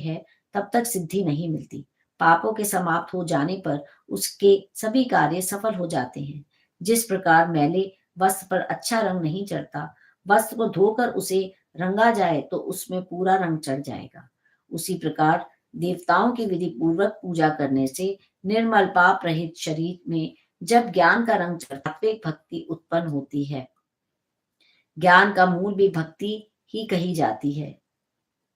है तब तक सिद्धि नहीं मिलती। पापों के समाप्त हो जाने पर उसके सभी कार्य सफल हो जाते हैं। जिस प्रकार मैले वस्त्र पर अच्छा रंग नहीं चढ़ता, वस्त्र को धोकर उसे रंगा जाए तो उसमें पूरा रंग चढ़ जाएगा। उसी प्रकार देवताओं की विधि पूर्वक पूजा करने से निर्मल पाप रहित शरीर में जब ज्ञान का रंग चढ़ता सात्विक भक्ति उत्पन्न होती है। ज्ञान का मूल भी भक्ति ही कही जाती है।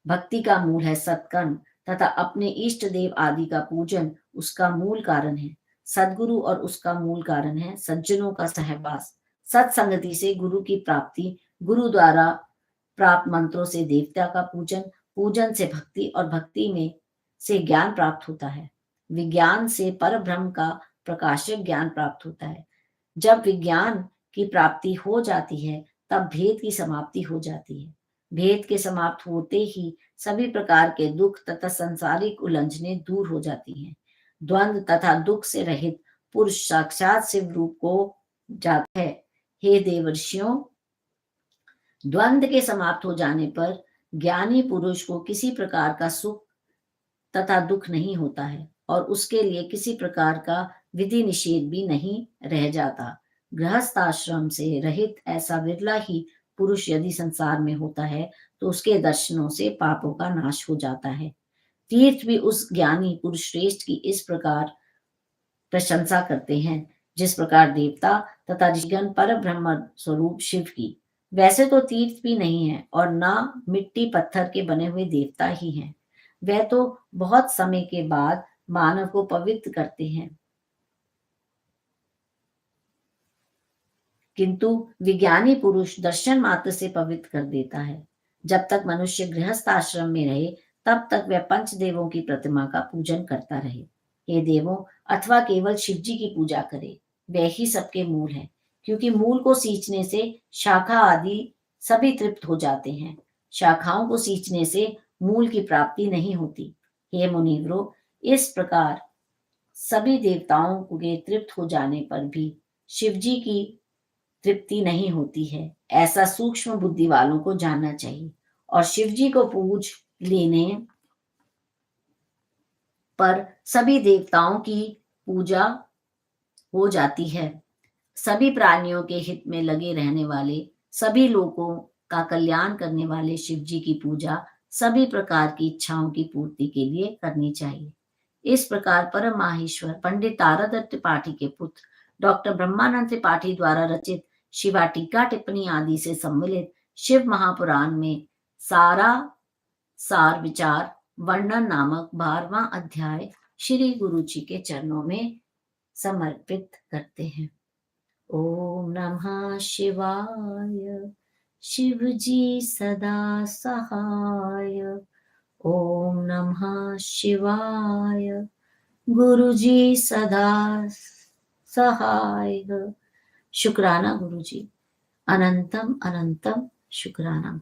भक्ति का मूल है सत्कर्म तथा अपने इष्ट देव आदि का पूजन उसका मूल कारण है। सद्गुरु और उसका मूल कारण है सज्जनों का सहवास। सत्संगति से गुरु की प्राप्ति, गुरु द्वारा प्राप्त मंत्रों से देवता का पूजन, पूजन से भक्ति और भक्ति में से ज्ञान प्राप्त होता है। विज्ञान से परब्रह्म का प्रकाशक ज्ञान प्राप्त होता है। जब विज्ञान की प्राप्ति हो जाती है तब भेद की समाप्ति हो जाती है। भेद के समाप्त होते ही सभी प्रकार के दुख तथा संसारिक उलझने दूर हो जाती हैं। द्वंद्व तथा दुख से रहित पुरुष साक्षात शिव रूप को जाता है। हे देवर्षियों, द्वंद्व के समाप्त हो जाने पर ज्ञानी पुरुष को किसी प्रकार का सुख तथा दुख नहीं होता है और उसके लिए किसी प्रकार का विधि निषेध भी नहीं रह जाता। गृहस्थाश्रम से रहित ऐसा विरला ही पुरुष यदि संसार में होता है तो उसके दर्शनों से पापों का नाश हो जाता है। तीर्थ भी उस ज्ञानी पुरुष श्रेष्ठ की इस प्रकार प्रशंसा करते हैं जिस प्रकार देवता तथा ऋषिगण पर ब्रह्म स्वरूप शिव की। वैसे तो तीर्थ भी नहीं है और ना मिट्टी पत्थर के बने हुए देवता ही हैं। वह तो बहुत समय के बाद मानव को पवित्र करते हैं, किंतु विज्ञानी पुरुष दर्शन मात्र से पवित्र कर देता है। जब तक मनुष्य गृहस्थ आश्रम में रहे तब तक वह पंच देवों की प्रतिमा का पूजन करता रहे। हे देवों, अथवा केवल शिव जी की पूजा करे, वह ही सबके मूल है, क्योंकि मूल को सींचने से शाखा आदि सभी तृप्त हो जाते हैं। शाखाओं को सींचने से मूल की प्राप्ति नहीं होती। हे मुनिवरों, इस प्रकार सभी देवताओं के तृप्त हो जाने पर भी शिव जी की तृप्ति नहीं होती है, ऐसा सूक्ष्म बुद्धि वालों को जानना चाहिए। और शिव जी को पूज लेने पर सभी देवताओं की पूजा हो जाती है। सभी प्राणियों के हित में लगे रहने वाले, सभी लोगों का कल्याण करने वाले शिव जी की पूजा सभी प्रकार की इच्छाओं की पूर्ति के लिए करनी चाहिए। इस प्रकार परम माहेश्वर पंडित तारादत्त त्रिपाठी के पुत्र डॉक्टर ब्रह्मानंद त्रिपाठी द्वारा रचित शिवा टीका टिप्पणी आदि से सम्मिलित शिव महापुराण में सारा सार विचार वर्णन नामक 12वां अध्याय श्री गुरु जी के चरणों में समर्पित करते हैं। ओम नमः शिवाय, शिव जी सदा सहाय। ओम नमः शिवाय, गुरु जी सदा सहाय। शुक्राना गुरु जी, अनंतम अनंतम शुक्राना।